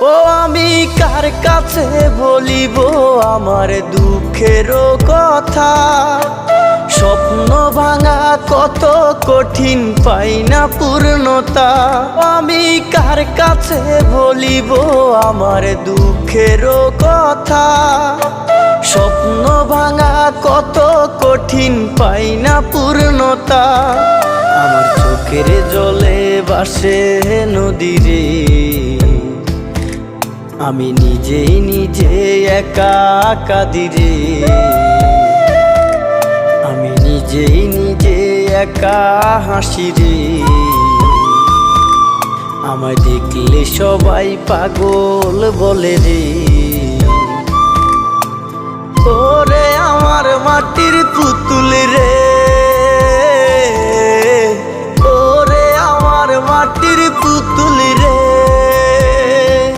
ও আমি কার কাছে বলিব আমার দুঃখের কথা? স্বপ্ন ভাঙা কত কঠিন, পাই না পূর্ণতা। আমি কার কাছে বলিব আমার দুঃখের কথা? স্বপ্ন ভাঙা কত কঠিন, পাই না পূর্ণতা। আমার চোখের জলে ভাসে নদী রে, আমি নিজেই নিজে একা কাঁদি রে। আমি নিজেই নিজে একা হাসি রে। আমায় দেখলে সবাই পাগল বলে রে। ওরে আমার মাটির পুতুল রে, ওরে আমার মাটির পুতুল রে।